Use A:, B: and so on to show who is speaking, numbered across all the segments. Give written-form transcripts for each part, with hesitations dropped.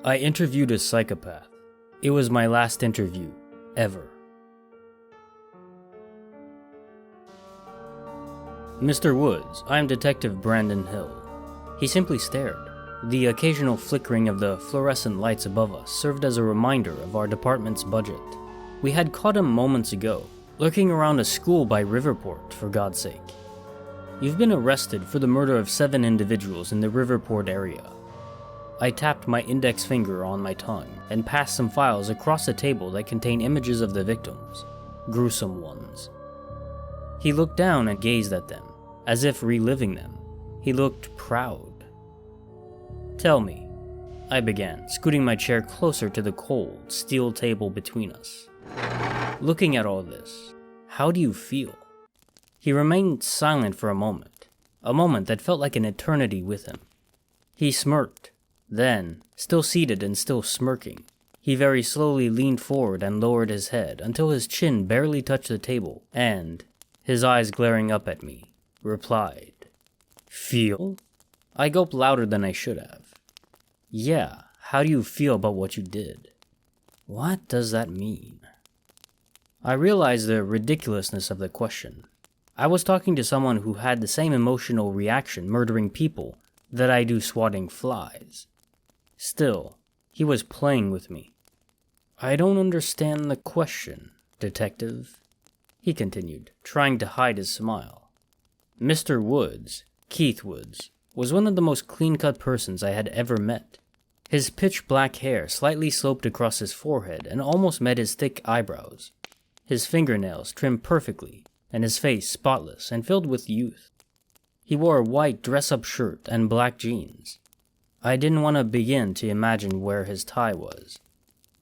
A: I interviewed a psychopath. It was my last interview, ever. Mr. Woods, I am Detective Brandon Hill. He simply stared. The occasional flickering of the fluorescent lights above us served as a reminder of our department's budget. We had caught him moments ago, lurking around a school by Riverport, for God's sake. You've been arrested for the murder of 7 individuals in the Riverport area. I tapped my index finger on my tongue and passed some files across the table that contained images of the victims, gruesome ones. He looked down and gazed at them, as if reliving them. He looked proud. Tell me, I began, scooting my chair closer to the cold, steel table between us. Looking at all this, how do you feel? He remained silent for a moment that felt like an eternity with him. He smirked. Then, still seated and still smirking, he very slowly leaned forward and lowered his head until his chin barely touched the table and, his eyes glaring up at me, replied, "Feel?" I gulped louder than I should have. Yeah, how do you feel about what you did? What does that mean? I realized the ridiculousness of the question. I was talking to someone who had the same emotional reaction murdering people that I do swatting flies. Still, he was playing with me. I don't understand the question, detective, he continued, trying to hide his smile. Mr. Woods, Keith Woods, was one of the most clean-cut persons I had ever met. His pitch-black hair slightly sloped across his forehead and almost met his thick eyebrows. His fingernails trimmed perfectly, and his face spotless and filled with youth. He wore a white dress-up shirt and black jeans. I didn't want to begin to imagine where his tie was,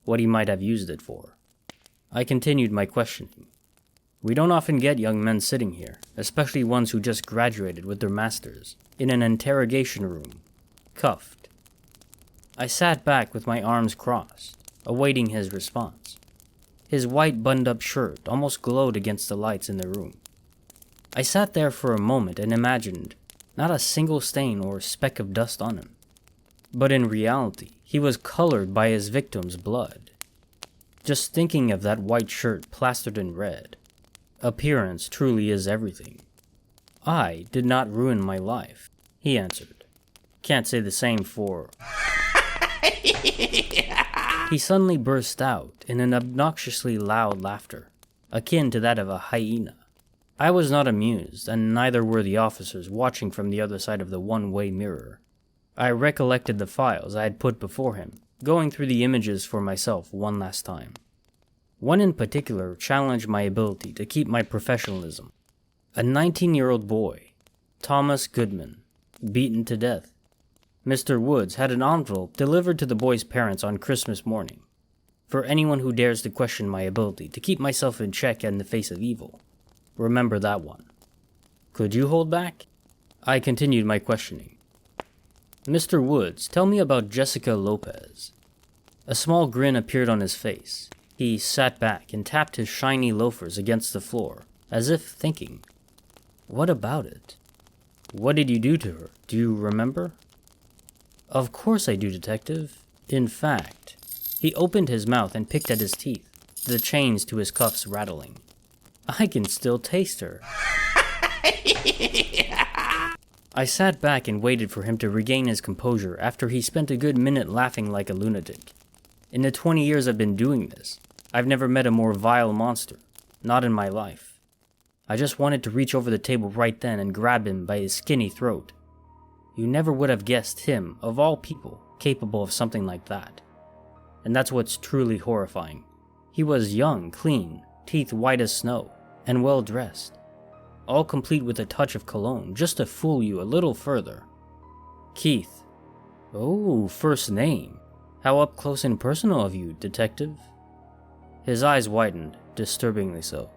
A: what he might have used it for. I continued my questioning. We don't often get young men sitting here, especially ones who just graduated with their masters, in an interrogation room, cuffed. I sat back with my arms crossed, awaiting his response. His white buttoned-up shirt almost glowed against the lights in the room. I sat there for a moment and imagined not a single stain or speck of dust on him. But in reality, he was colored by his victim's blood. Just thinking of that white shirt plastered in red. Appearance truly is everything. I did not ruin my life, he answered. Can't say the same for... He suddenly burst out in an obnoxiously loud laughter, akin to that of a hyena. I was not amused, and neither were the officers watching from the other side of the one-way mirror. I recollected the files I had put before him, going through the images for myself one last time. One in particular challenged my ability to keep my professionalism. A 19-year-old boy, Thomas Goodman, beaten to death. Mr. Woods had an envelope delivered to the boy's parents on Christmas morning. For anyone who dares to question my ability to keep myself in check in the face of evil, remember that one. Could you hold back? I continued my questioning. Mr. Woods, tell me about Jessica Lopez. A small grin appeared on his face. He sat back and tapped his shiny loafers against the floor, as if thinking. What about it? What did you do to her? Do you remember? Of course I do, detective. In fact, he opened his mouth and picked at his teeth, the chains to his cuffs rattling. I can still taste her. I sat back and waited for him to regain his composure after he spent a good minute laughing like a lunatic. In the 20 years I've been doing this, I've never met a more vile monster. Not in my life. I just wanted to reach over the table right then and grab him by his skinny throat. You never would have guessed him, of all people, capable of something like that. And that's what's truly horrifying. He was young, clean, teeth white as snow, and well dressed. All complete with a touch of cologne, just to fool you a little further. Keith. Oh, first name. How up close and personal of you, detective. His eyes widened, disturbingly so.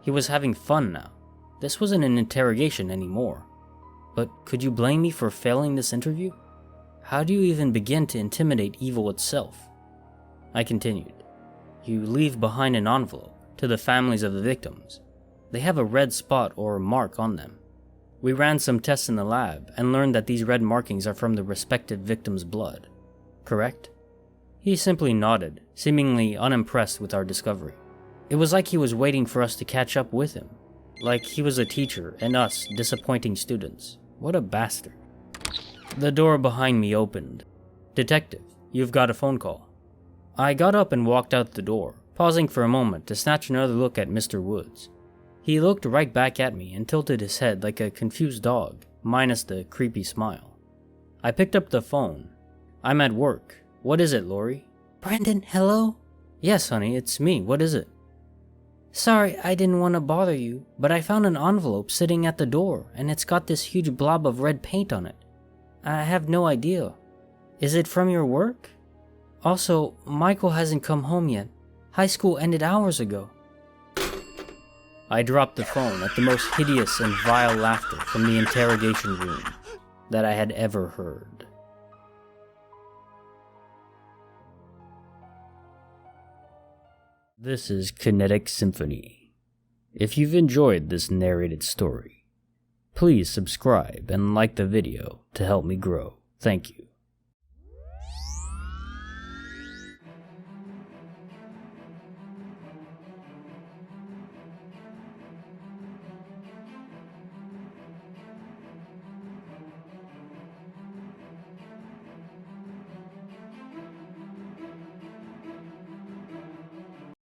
A: He was having fun now. This wasn't an interrogation anymore. But could you blame me for failing this interview? How do you even begin to intimidate evil itself? I continued. You leave behind an envelope to the families of the victims. They have a red spot or mark on them. We ran some tests in the lab and learned that these red markings are from the respective victim's blood. Correct? He simply nodded, seemingly unimpressed with our discovery. It was like he was waiting for us to catch up with him. Like he was a teacher and us disappointing students. What a bastard. The door behind me opened. "Detective, you've got a phone call." I got up and walked out the door, pausing for a moment to snatch another look at Mr. Woods. He looked right back at me and tilted his head like a confused dog, minus the creepy smile. I picked up the phone. "I'm at work. What is it, Lori?" "Brandon, hello?" "Yes, honey, it's me. What is it?" "Sorry, I didn't want to bother you, but I found an envelope sitting at the door, and it's got this huge blob of red paint on it. I have no idea. Is it from your work? Also, Michael hasn't come home yet. High school ended hours ago." I dropped the phone at the most hideous and vile laughter from the interrogation room that I had ever heard. This is Kinetic Symphony. If you've enjoyed this narrated story, please subscribe and like the video to help me grow. Thank you.